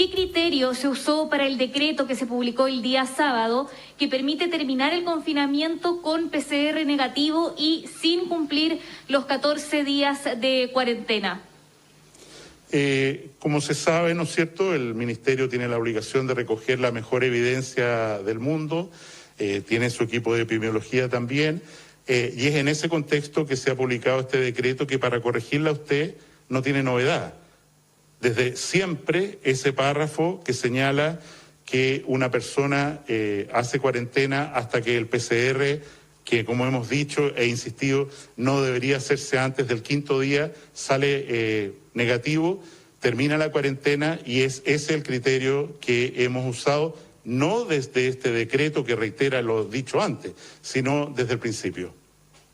¿qué criterio se usó para el decreto que se publicó el día sábado que permite terminar el confinamiento con PCR negativo y sin cumplir los 14 días de cuarentena? Como se sabe, ¿no es cierto?, el Ministerio tiene la obligación de recoger la mejor evidencia del mundo, tiene su equipo de epidemiología también, y es en ese contexto que se ha publicado este decreto que, para corregirla a usted, no tiene novedad. Desde siempre ese párrafo que señala que una persona hace cuarentena hasta que el PCR, que como hemos dicho e insistido, no debería hacerse antes del 5.º día, sale negativo, termina la cuarentena, y es ese el criterio que hemos usado, no desde este decreto que reitera lo dicho antes, sino desde el principio.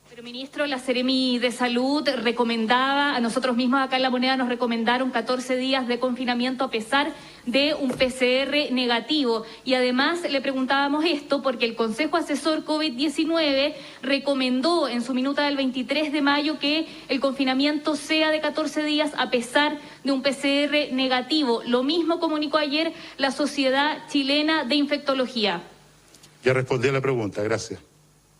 Pero, ministro, la Seremi de Salud recomendaba, a nosotros mismos acá en La Moneda nos recomendaron 14 días de confinamiento a pesar de un PCR negativo. Y además le preguntábamos esto porque el Consejo Asesor COVID-19 recomendó en su minuta del 23 de mayo que el confinamiento sea de 14 días a pesar de un PCR negativo. Lo mismo comunicó ayer la Sociedad Chilena de Infectología. Ya respondí a la pregunta, gracias.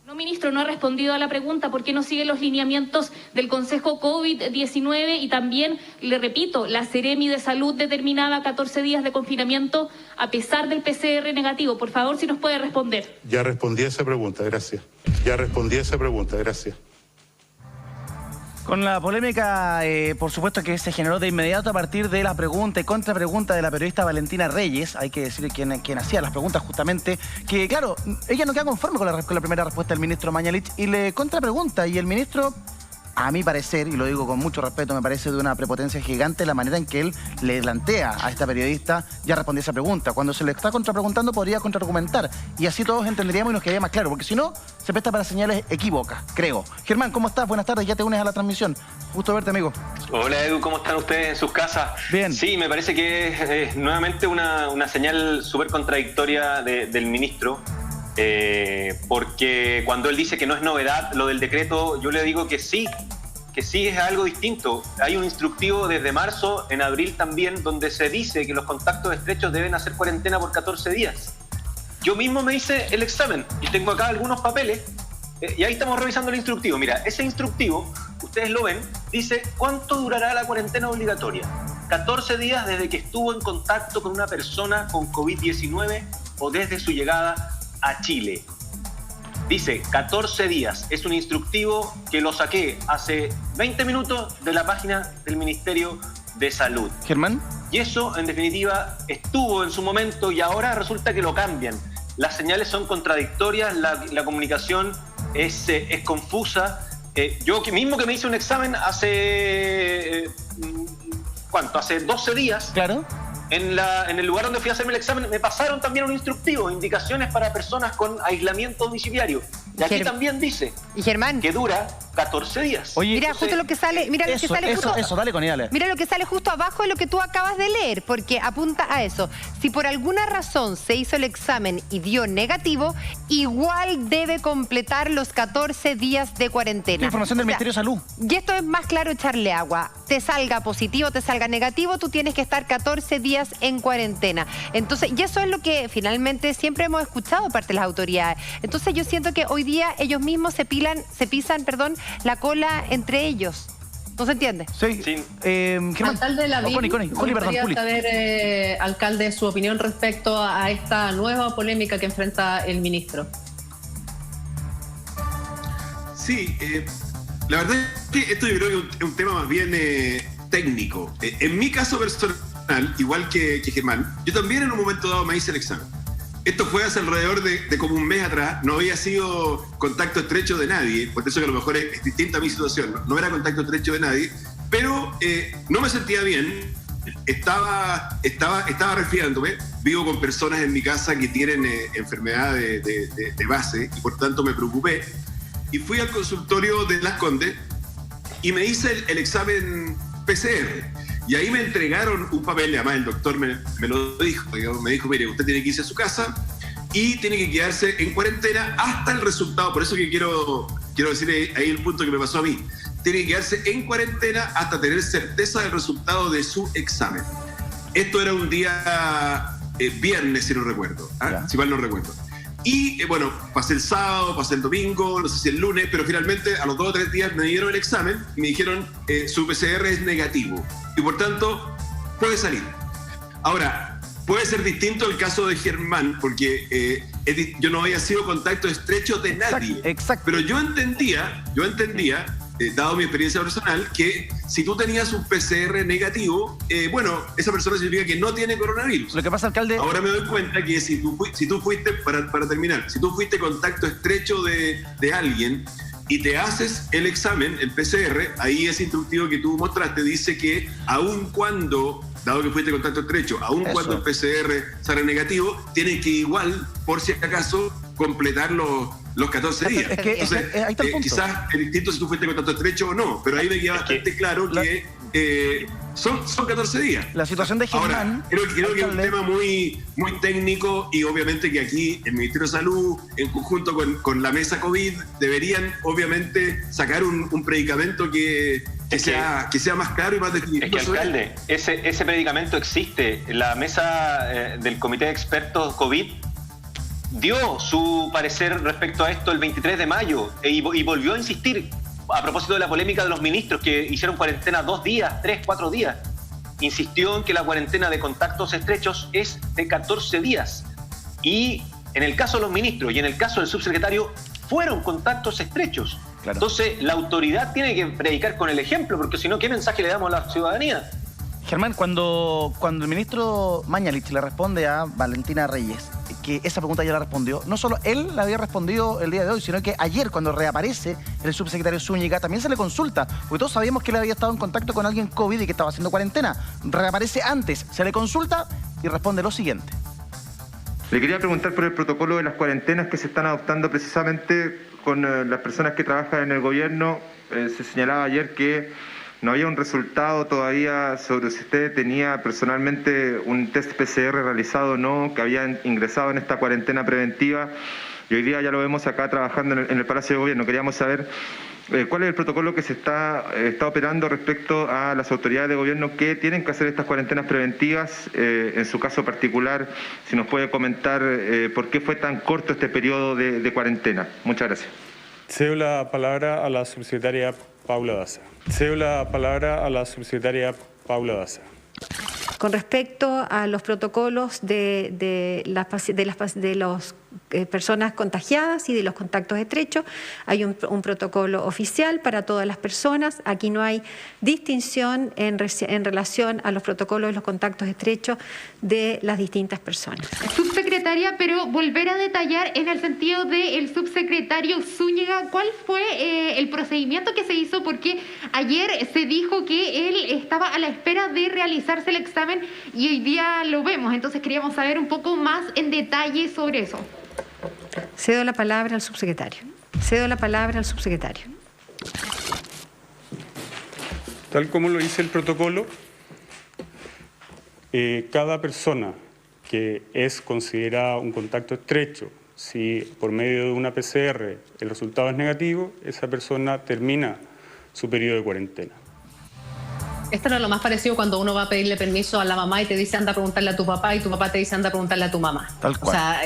No, ministro, no ha respondido a la pregunta. ¿Por qué no sigue los lineamientos del Consejo COVID-19? Y también, le repito, la Seremi de Salud determinaba 14 días de confinamiento a pesar del PCR negativo. Por favor, si nos puede responder. Ya respondí a esa pregunta, gracias. Ya respondí a esa pregunta, gracias. Con la polémica, por supuesto, que se generó de inmediato a partir de la pregunta y contrapregunta de la periodista Valentina Reyes, hay que decir quién hacía las preguntas justamente, que claro, ella no queda conforme con la primera respuesta del ministro Mañalich y le contrapregunta, y el ministro, a mi parecer, y lo digo con mucho respeto, me parece de una prepotencia gigante la manera en que él le plantea a esta periodista, ya respondió esa pregunta. Cuando se le está contrapreguntando podría contraargumentar, y así todos entenderíamos y nos quedaría más claro, porque si no, se presta para señales equívocas, creo. Germán, ¿cómo estás? Buenas tardes, ya te unes a la transmisión. Gusto verte, amigo. Hola, Edu, ¿cómo están ustedes en sus casas? Bien. Sí, me parece que es nuevamente una señal súper contradictoria del ministro, porque cuando él dice que no es novedad lo del decreto, yo le digo que sí es algo distinto. Hay un instructivo desde marzo, en abril también, donde se dice que los contactos estrechos deben hacer cuarentena por 14 días. Yo mismo me hice el examen y tengo acá algunos papeles, y ahí estamos revisando el instructivo. Mira, ese instructivo, ustedes lo ven, dice cuánto durará la cuarentena obligatoria. 14 días desde que estuvo en contacto con una persona con COVID-19 o desde su llegada a Chile. Dice 14 días, es un instructivo que lo saqué hace 20 minutos de la página del Ministerio de Salud. Germán. Y eso, en definitiva, estuvo en su momento y ahora resulta que lo cambian. Las señales son contradictorias, la comunicación es confusa. Yo mismo que me hice un examen hace... ¿cuánto? Hace 12 días. Claro. En el lugar donde fui a hacerme el examen me pasaron también un instructivo, indicaciones para personas con aislamiento domiciliario. Y aquí también dice que dura 14 días. Oye, mira, justo lo que sale, mira lo que sale justo, dale con ella, dale. Mira lo que sale justo abajo de lo que tú acabas de leer, porque apunta a eso. Si por alguna razón se hizo el examen y dio negativo, igual debe completar los 14 días de cuarentena. Información del Ministerio de Salud. Y esto es más claro echarle agua. Te salga positivo, te salga negativo, tú tienes que estar 14 días en cuarentena. Entonces, y eso es lo que finalmente siempre hemos escuchado de parte de las autoridades. Entonces yo siento que hoy día ellos mismos se pisan, la cola entre ellos. ¿No se entiende? Sí. Alcalde Lavín, me gustaría saber, alcalde, su opinión respecto a esta nueva polémica que enfrenta el ministro. Sí, la verdad es que esto yo creo que es un tema más bien técnico. En mi caso personal, igual que Germán, yo también en un momento dado me hice el examen. Esto fue hace alrededor de como un mes atrás, no había sido contacto estrecho de nadie, por eso que a lo mejor es distinta a mi situación, no era contacto estrecho de nadie, pero no me sentía bien, estaba resfriándome, vivo con personas en mi casa que tienen enfermedad de base y por tanto me preocupé y fui al consultorio de Las Condes y me hice el examen PCR. Y ahí me entregaron un papel, y además el doctor me lo dijo, digamos, me dijo, mire, usted tiene que irse a su casa y tiene que quedarse en cuarentena hasta el resultado, por eso que quiero decir ahí el punto que me pasó a mí, tiene que quedarse en cuarentena hasta tener certeza del resultado de su examen. Esto era un día viernes, si no recuerdo, si mal no recuerdo. Y bueno, pasé el sábado, pasé el domingo, no sé si el lunes, pero finalmente a los 2 o 3 días me dieron el examen y me dijeron su PCR es negativo y por tanto puede salir. Ahora, puede ser distinto el caso de Germán, porque yo no había sido contacto estrecho de nadie. Exacto. Pero yo entendía, dado mi experiencia personal, que si tú tenías un PCR negativo, bueno, esa persona significa que no tiene coronavirus. Lo que pasa, alcalde... Ahora me doy cuenta que si tú fuiste, para terminar, si tú fuiste contacto estrecho de alguien y te haces el examen, el PCR, ahí ese instructivo que tú mostraste dice que aun cuando, dado que fuiste contacto estrecho, aun cuando el PCR sale negativo, tienes que igual, por si acaso, completar los 14 días. Entonces, ahí está el punto. Quizás es distinto si tú fuiste contacto estrecho o no, pero ahí me queda bastante claro que son 14 días. La situación de Germán... Ahora, creo que es un tema muy técnico y obviamente que aquí el Ministerio de Salud, en conjunto con la mesa COVID, deberían obviamente sacar un predicamento que sea más claro y más definitivo. Es que, alcalde, ese predicamento existe. La mesa del Comité de Expertos COVID dio su parecer respecto a esto el 23 de mayo y volvió a insistir a propósito de la polémica de los ministros que hicieron cuarentena 2 días, 3, 4 días. Insistió en que la cuarentena de contactos estrechos es de 14 días. Y en el caso de los ministros y en el caso del subsecretario fueron contactos estrechos. Claro. Entonces la autoridad tiene que predicar con el ejemplo, porque si no, ¿qué mensaje le damos a la ciudadanía? Germán, cuando el ministro Mañalich le responde a Valentina Reyes que esa pregunta ya la respondió, no solo él la había respondido el día de hoy, sino que ayer cuando reaparece el subsecretario Zúñiga también se le consulta, porque todos sabíamos que él había estado en contacto con alguien COVID y que estaba haciendo cuarentena. Reaparece antes, se le consulta y responde lo siguiente. Le quería preguntar por el protocolo de las cuarentenas que se están adoptando precisamente con las personas que trabajan en el gobierno. Se señalaba ayer que no había un resultado todavía sobre si usted tenía personalmente un test PCR realizado o no, que había ingresado en esta cuarentena preventiva. Y hoy día ya lo vemos acá trabajando en el Palacio de Gobierno. Queríamos saber cuál es el protocolo que se está operando respecto a las autoridades de gobierno que tienen que hacer estas cuarentenas preventivas. En su caso particular, si nos puede comentar por qué fue tan corto este periodo de cuarentena. Muchas gracias. Cedo la palabra a la subsecretaria Paula Daza. Con respecto a los protocolos de las personas contagiadas y de los contactos estrechos, hay un protocolo oficial para todas las personas. Aquí no hay distinción en relación a los protocolos de los contactos estrechos de las distintas personas. Subsecretaria, pero volver a detallar en el sentido del subsecretario Zúñiga, ¿cuál fue el procedimiento que se hizo? Porque ayer se dijo que él estaba a la espera de realizarse el examen y hoy día lo vemos. Entonces queríamos saber un poco más en detalle sobre eso. Cedo la palabra al subsecretario. Tal como lo dice el protocolo, cada persona que es considerada un contacto estrecho, si por medio de una PCR el resultado es negativo, esa persona termina su periodo de cuarentena. Esto era lo más parecido cuando uno va a pedirle permiso a la mamá y te dice anda a preguntarle a tu papá y tu papá te dice anda a preguntarle a tu mamá. Tal cual. O sea,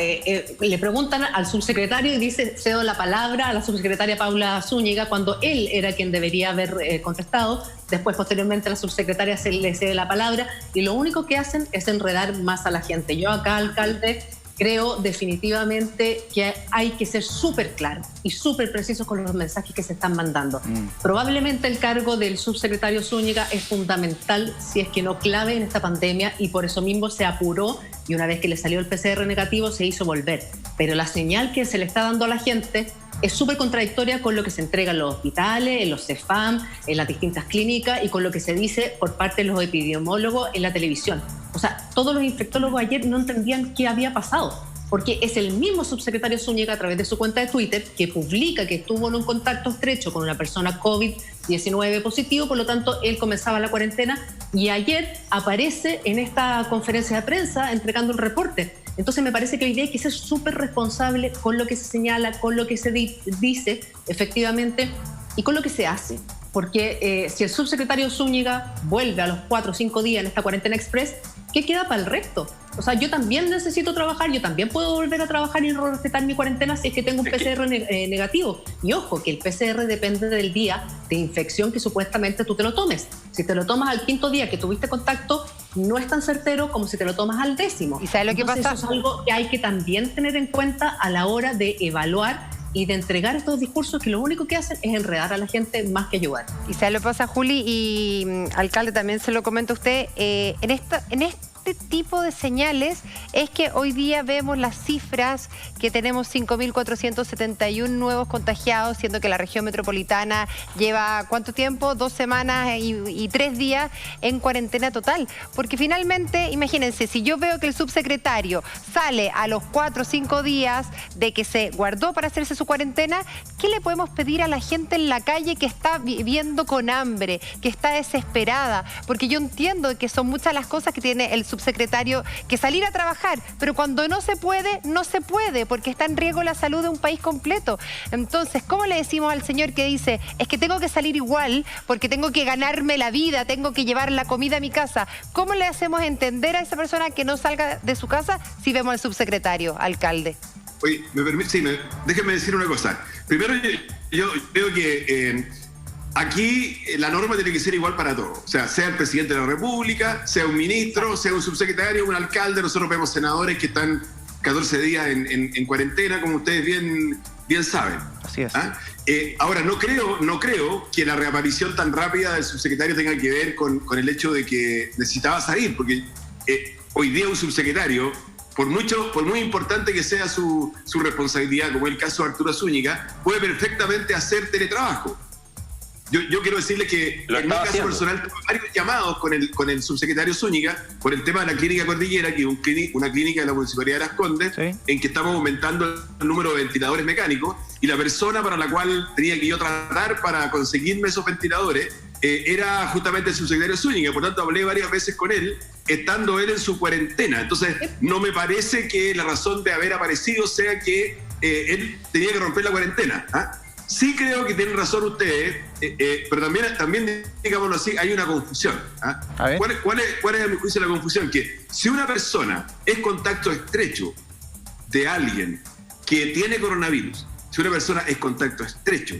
le preguntan al subsecretario y dice cedo la palabra a la subsecretaria Paula Zúñiga cuando él era quien debería haber contestado. Después, posteriormente, a la subsecretaria se le cede la palabra y lo único que hacen es enredar más a la gente. Yo acá, alcalde, creo definitivamente que hay que ser súper claro y súper precisos con los mensajes que se están mandando. Probablemente el cargo del subsecretario Zúñiga es fundamental, si es que no clave en esta pandemia, y por eso mismo se apuró y una vez que le salió el PCR negativo se hizo volver. Pero la señal que se le está dando a la gente es súper contradictoria con lo que se entrega en los hospitales, en los CEFAM, en las distintas clínicas y con lo que se dice por parte de los epidemiólogos en la televisión. O sea, todos los infectólogos ayer no entendían qué había pasado, porque es el mismo subsecretario Zúñiga a través de su cuenta de Twitter que publica que estuvo en un contacto estrecho con una persona COVID-19 positivo, por lo tanto él comenzaba la cuarentena y ayer aparece en esta conferencia de prensa entregando un reporte. Entonces me parece que hoy día hay que ser súper responsable con lo que se señala, con lo que se dice efectivamente y con lo que se hace. Porque si el subsecretario Zúñiga vuelve a los 4 o 5 días en esta cuarentena express, ¿qué queda para el resto? O sea, yo también necesito trabajar, yo también puedo volver a trabajar y respetar mi cuarentena si es que tengo un PCR negativo. Y ojo, que el PCR depende del día de infección que supuestamente tú te lo tomes. Si te lo tomas al 5.º día que tuviste contacto, no es tan certero como si te lo tomas al 10.º. ¿Y sabes lo que pasa? Eso es algo que hay que también tener en cuenta a la hora de evaluar y de entregar estos discursos que lo único que hacen es enredar a la gente más que ayudar. Y sabes lo que pasa, Juli, y alcalde, también se lo comenta usted, en este tipo de señales es que hoy día vemos las cifras que tenemos 5.471 nuevos contagiados, siendo que la región metropolitana lleva ¿cuánto tiempo? 2 semanas y 3 días en cuarentena total. Porque finalmente, imagínense, si yo veo que el subsecretario sale a los 4 o 5 días de que se guardó para hacerse su cuarentena, ¿qué le podemos pedir a la gente en la calle que está viviendo con hambre, que está desesperada? Porque yo entiendo que son muchas las cosas que tiene el subsecretario que salir a trabajar, pero cuando no se puede, porque está en riesgo la salud de un país completo. Entonces, ¿cómo le decimos al señor que dice, es que tengo que salir igual porque tengo que ganarme la vida, tengo que llevar la comida a mi casa? ¿Cómo le hacemos entender a esa persona que no salga de su casa si vemos al subsecretario, alcalde? Oye, déjeme decir una cosa. Primero, yo creo que aquí la norma tiene que ser igual para todos. O sea el presidente de la República, sea un ministro, sea un subsecretario, un alcalde. Nosotros vemos senadores que están 14 días en cuarentena, como ustedes bien saben. Así es. Ahora, no creo que la reaparición tan rápida del subsecretario tenga que ver con el hecho de que necesitaba salir, porque hoy día un subsecretario, por muy importante que sea su responsabilidad, como el caso de Arturo Zúñiga, puede perfectamente hacer teletrabajo. Yo quiero decirle que en mi caso personal tuve varios llamados con el subsecretario Zúñiga por el tema de la clínica Cordillera, que es una clínica de la Municipalidad de Las Condes, ¿sí?, en que estamos aumentando el número de ventiladores mecánicos, y la persona para la cual tenía que yo tratar para conseguirme esos ventiladores era justamente el subsecretario Zúñiga. Por tanto, hablé varias veces con él, estando él en su cuarentena. Entonces, no me parece que la razón de haber aparecido sea que él tenía que romper la cuarentena. Sí creo que tienen razón ustedes, pero también, digámoslo así, hay una confusión. ¿Cuál es a mi juicio la confusión? Que si una persona es contacto estrecho de alguien que tiene coronavirus, si una persona es contacto estrecho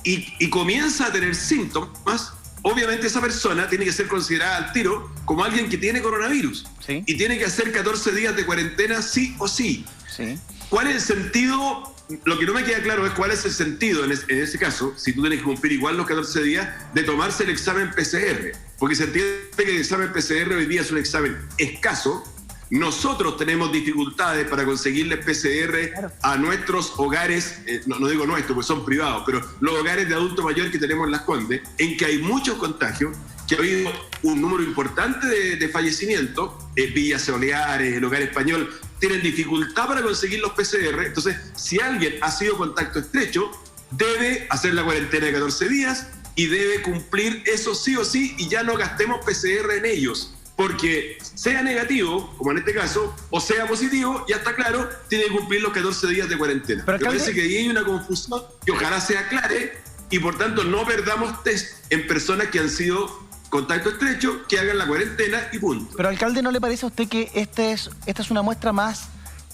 y comienza a tener síntomas, obviamente esa persona tiene que ser considerada al tiro como alguien que tiene coronavirus. ¿Sí? Y tiene que hacer 14 días de cuarentena sí o sí. ¿Sí? ¿Cuál es el sentido? Lo que no me queda claro es cuál es el sentido en ese caso, si tú tienes que cumplir igual los 14 días, de tomarse el examen PCR. Porque se entiende que el examen PCR hoy día es un examen escaso. Nosotros tenemos dificultades para conseguirles PCR a nuestros hogares, no digo nuestros, pues son privados, pero los hogares de adulto mayor que tenemos en Las Condes, en que hay muchos contagios, que ha habido un número importante de fallecimientos, Villa Soleares, el Hogar Español, tienen dificultad para conseguir los PCR. Entonces, si alguien ha sido contacto estrecho, debe hacer la cuarentena de 14 días y debe cumplir eso sí o sí, y ya no gastemos PCR en ellos. Porque sea negativo, como en este caso, o sea positivo, ya está claro, tiene que cumplir los 14 días de cuarentena. Pero me parece que ahí hay una confusión que ojalá se aclare, y por tanto no perdamos test en personas que han sido contacto estrecho, que hagan la cuarentena y punto. Pero, alcalde, ¿no le parece a usted que esta es una muestra más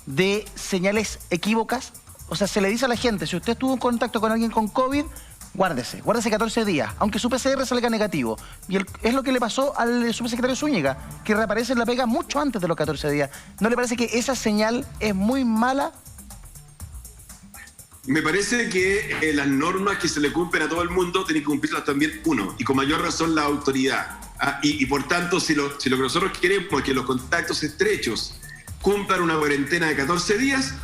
de señales equívocas? O sea, se le dice a la gente, si usted estuvo en contacto con alguien con COVID, guárdese 14 días, aunque su PCR salga negativo. Y es lo que le pasó al subsecretario Zúñiga, que reaparece en la pega mucho antes de los 14 días. ¿No le parece que esa señal es muy mala? Me parece que las normas que se le cumplen a todo el mundo tienen que cumplirlas también uno, y con mayor razón la autoridad. Y por tanto, si lo que nosotros queremos es que los contactos estrechos cumplan una cuarentena de 14 días,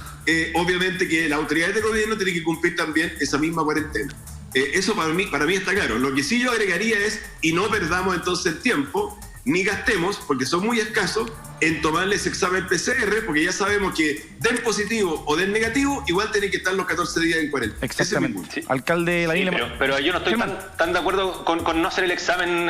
obviamente que las autoridades de gobierno tienen que cumplir también esa misma cuarentena. Eso para mí está claro. Lo que sí yo agregaría es, y no perdamos entonces el tiempo, ni gastemos, porque son muy escasos, en tomarles examen PCR, porque ya sabemos que den positivo o den negativo, igual tienen que estar los 14 días en cuarentena. Exactamente. Sí. Alcalde Lavín. Sí, pero yo no estoy tan de acuerdo con no hacer el examen,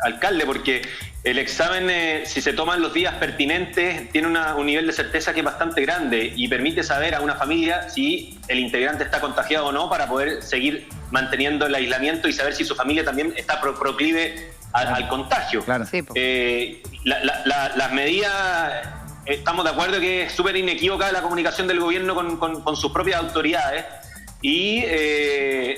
alcalde, porque el examen, si se toman los días pertinentes, tiene un nivel de certeza que es bastante grande y permite saber a una familia si el integrante está contagiado o no, para poder seguir manteniendo el aislamiento y saber si su familia también está proclive al contagio. Claro. Sí, po. Las medidas, estamos de acuerdo que es súper inequívoca la comunicación del gobierno con sus propias autoridades y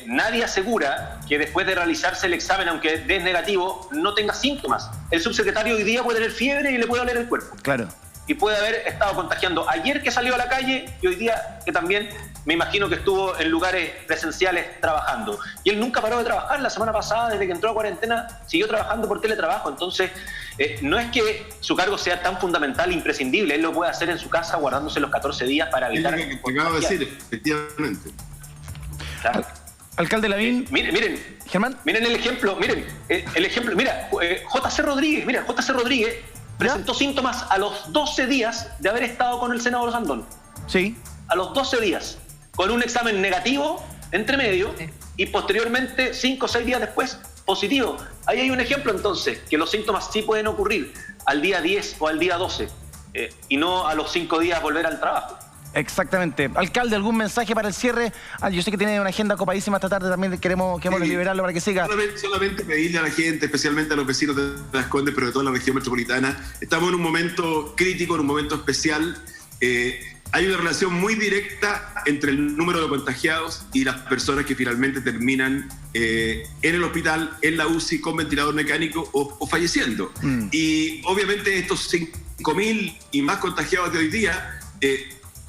nadie asegura que después de realizarse el examen, aunque dé negativo, no tenga síntomas. El subsecretario hoy día puede tener fiebre y le puede doler el cuerpo. Claro. Y puede haber estado contagiando ayer que salió a la calle y hoy día que también me imagino que estuvo en lugares presenciales trabajando. Y él nunca paró de trabajar. La semana pasada, desde que entró a cuarentena, siguió trabajando por teletrabajo. Entonces, no es que su cargo sea tan fundamental, imprescindible. Él lo puede hacer en su casa guardándose los 14 días para evitar... Es lo que acabo de decir, efectivamente. Claro. Alcalde Lavín. Miren, Germán. Miren el ejemplo, mira, JC Rodríguez presentó síntomas a los 12 días de haber estado con el senador Sandón. Sí. A los 12 días, con un examen negativo entre medio y posteriormente 5 o 6 días después positivo. Ahí hay un ejemplo entonces, que los síntomas sí pueden ocurrir al día 10 o al día 12 y no a los 5 días volver al trabajo. Exactamente. Alcalde, ¿algún mensaje para el cierre? Yo sé que tiene una agenda copadísima esta tarde, también queremos liberarlo para que siga. Solamente pedirle a la gente, especialmente a los vecinos de Las Condes, pero de toda la región metropolitana, estamos en un momento crítico, en un momento especial. Hay una relación muy directa entre el número de contagiados y las personas que finalmente terminan en el hospital, en la UCI, con ventilador mecánico o falleciendo. Y obviamente estos 5.000 y más contagiados de hoy día...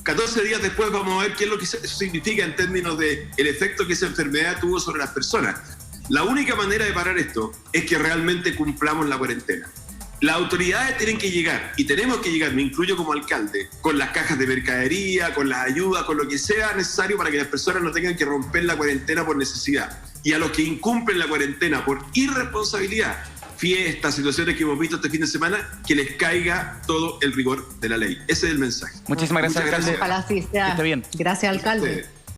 14 días después vamos a ver qué es lo que eso significa en términos de el efecto que esa enfermedad tuvo sobre las personas. La única manera de parar esto es que realmente cumplamos la cuarentena. Las autoridades tienen que llegar, y tenemos que llegar, me incluyo como alcalde, con las cajas de mercadería, con las ayudas, con lo que sea necesario para que las personas no tengan que romper la cuarentena por necesidad. Y a los que incumplen la cuarentena por irresponsabilidad, fiestas, situaciones que hemos visto este fin de semana, que les caiga todo el rigor de la ley. Ese es el mensaje. Muchísimas gracias, alcalde. Ojalá sí sea. Que esté bien. Gracias, alcalde.